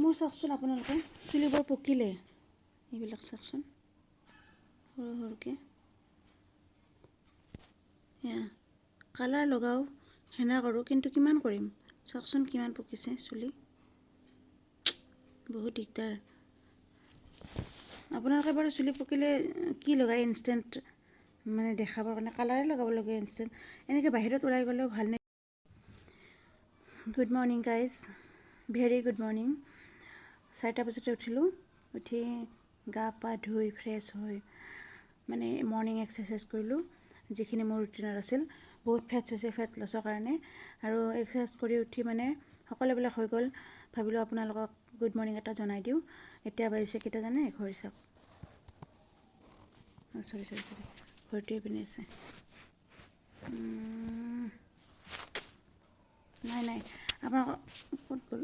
মোৰ চাওকচোন আপোনালোকে চুলিবোৰ পকিলে এইবিলাক চাওকচোন সৰু সৰুকৈ কালাৰ লগাওঁ হেনা কৰোঁ কিন্তু কিমান কৰিম চাওকচোন কিমান পকিছে চুলি বহুত দিগদাৰ আপোনালোকে বাৰু চুলি পকিলে কি লগায় ইনষ্টেণ্ট মানে দেখাবৰ কাৰণে কালাৰে লগাব লাগে ইনষ্টেণ্ট এনেকৈ বাহিৰত ওলাই গ'লেও ভাল নে good morning guys very good morning 4টা বজাতে উঠিলোঁ উঠি গা পা ধুই ফ্ৰেছ হৈ মানে মৰ্ণিং এক্সাৰচাইজ কৰিলোঁ যিখিনি মোৰ ৰুটিনত আছিল বহুত ফেটছ হৈছে ফেট লছৰ কাৰণে আৰু এক্সাৰচাইজ কৰি উঠি মানে সকলোবিলাক হৈ গ'ল ভাবিলোঁ আপোনালোকক গুড মৰ্ণিং এটা জনাই দিওঁ এতিয়া বাজিছে কেইটা জানে ঘড়ী চাওক চৰি ঘড়ীটোৱে পিন্ধি আছে নাই আপোনালোকক ক'ত গ'ল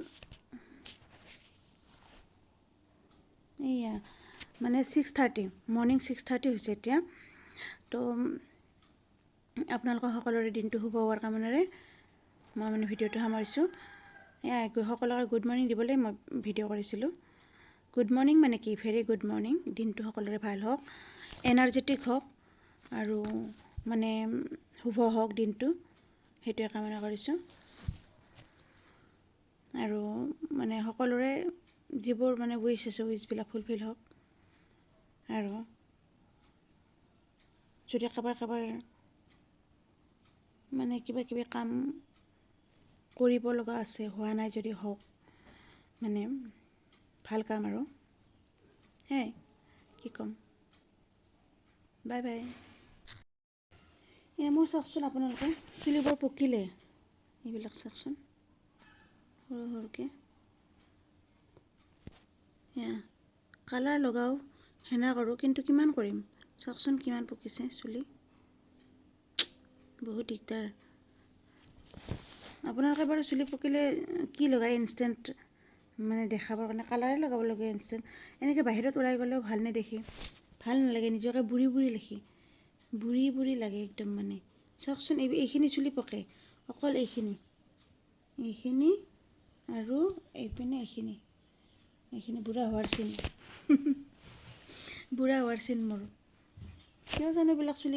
এইয়া মানে 6:30 মৰ্ণিং 6:30 হৈছে এতিয়া তো আপোনালোকৰ সকলোৰে দিনটো শুভ হোৱাৰ কামনাৰে মই মানে ভিডিঅ'টো সামৰিছোঁ সকলোকে গুড মৰ্ণিং দিবলৈ মই ভিডিঅ' কৰিছিলোঁ গুড মৰ্ণিং মানে কি ভেৰি গুড মৰ্ণিং দিনটো সকলোৰে ভাল হওক এনাৰ্জেটিক হওক আৰু মানে শুভ হওক দিনটো সেইটোৱে কামনা কৰিছোঁ আৰু মানে সকলোৰে যিবোৰ মানে উইচ আছে উইচবিলাক ফুলফিল হওক আৰু যদি কাৰোবাৰ মানে কিবা কিবি কাম কৰিব লগা আছে হোৱা নাই যদি হওক মানে ভাল কাম আৰু কি ক'ম বাই বাই মোৰ চাওকচোন আপোনালোকে চুলিবোৰ পকিলে এইবিলাক চাওকচোন সৰু সৰুকৈ কালাৰ লগাওঁ হেনা কৰোঁ কিন্তু কিমান কৰিম চাওকচোন কিমান পকিছে চুলি বহুত দিগদাৰ আপোনালোকে বাৰু চুলি পকিলে কি লগায় ইনষ্টেণ্ট মানে দেখাবৰ কাৰণে কালাৰে লগাব লাগে ইনষ্টেণ্ট এনেকৈ বাহিৰত ওলাই গ'লেও ভাল নেদেখি ভাল নালাগে নিজকে বুঢ়ী লাগে একদম মানে চাওকচোন এইখিনি চুলি পকে অকল এইখিনি আৰু এইপিনে এইখিনি বুঢ়া হোৱাৰ চিন মোৰ কিয় জানো এইবিলাক চুলি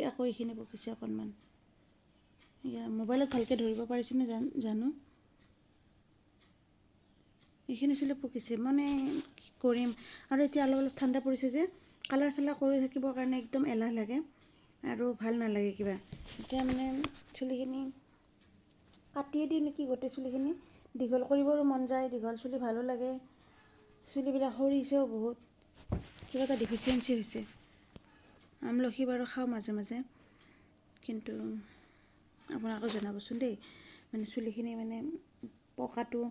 আকৌ এইখিনি পকিছে অকণমান মোবাইলত ভালকৈ ধৰিব পাৰিছেনে জানো এইখিনি চুলি পকিছে মানে কি কৰিম আৰু এতিয়া অলপ ঠাণ্ডা পৰিছে যে কালাৰ চালাৰ কৰি থাকিবৰ কাৰণে একদম এলাহ লাগে আৰু ভাল নালাগে কিবা এতিয়া মানে চুলিখিনি কাটিয়ে দিওঁ নেকি গোটেই চুলিখিনি দীঘল কৰিবৰো মন যায় দীঘল চুলি ভালো লাগে চুলিবিলাক সৰিছেও বহুত কিবা এটা ডিফিচিয়েঞ্চি হৈছে আমলখি বাৰু খাওঁ মাজে মাজে কিন্তু আপোনালোকে জনাবচোন দেই মানে চুলিখিনি মানে পকাটো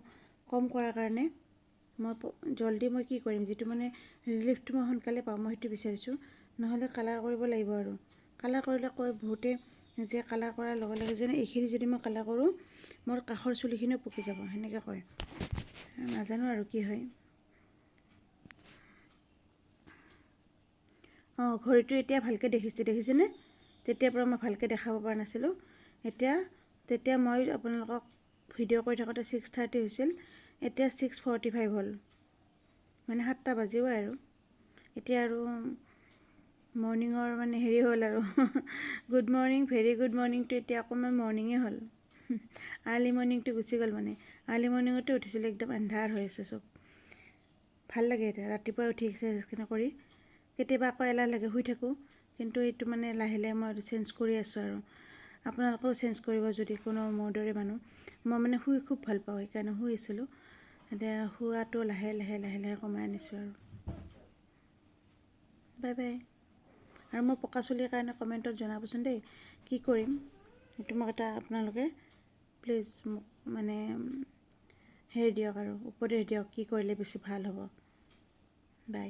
কম কৰাৰ কাৰণে মই জলদি মই কি কৰিম যিটো মানে ৰিলিফটো মই সোনকালে পাওঁ মই সেইটো বিচাৰিছোঁ নহ'লে কালাৰ কৰিব লাগিব আৰু কালাৰ কৰিলে কয় বহুতে যে কালাৰ কৰাৰ লগে লগে যেনে এইখিনি যদি মই কালাৰ কৰোঁ মোৰ কাষৰ চুলিখিনিও পকি যাব সেনেকৈ কয় নাজানো আৰু কি হয় ঘড়ীটো এতিয়া ভালকৈ দেখিছেনে তেতিয়াৰ পৰা মই ভালকৈ দেখাব পৰা নাছিলোঁ তেতিয়া মই আপোনালোকক ভিডিঅ' কৰি থাকোঁতে 6:30 হৈছিল এতিয়া 6:45 হ'ল মানে 7টা বাজিব আৰু এতিয়া আৰু মৰ্ণিঙৰ মানে হেৰি হ'ল আৰু গুড মৰ্ণিং ভেৰি গুড মৰ্ণিংটো এতিয়া অকণমান মৰ্ণিঙে হ'ল আৰ্লি মৰ্ণিংটো গুচি গ'ল মানে আৰ্লি মৰ্ণিঙতে উঠিছিলোঁ একদম আন্ধাৰ হৈ আছে চব ভাল লাগে এতিয়া ৰাতিপুৱা উঠি এক্সাৰচাইজখিনি কৰি কেতিয়াবা আকৌ এলাহ লাগে শুই থাকোঁ কিন্তু এইটো মানে লাহে লাহে মই চেঞ্জ কৰি আছোঁ আৰু আপোনালোকেও চেঞ্জ কৰিব যদি কোনো মোৰ দৰে মানুহ মই মানে শুই খুব ভাল পাওঁ সেইকাৰণে শুই আছিলোঁ এতিয়া শুৱাটো লাহে লাহে কমাই আনিছোঁ আৰু বাই বাই আৰু মোৰ পকা চুলিৰ কাৰণে কমেণ্টত জনাবচোন দেই কি কৰিম সেইটো মোক এটা আপোনালোকে প্লিজ মোক মানে হেৰি দিয়ক আৰু উপদেশ দিয়ক কি কৰিলে বেছি ভাল হ'ব বাই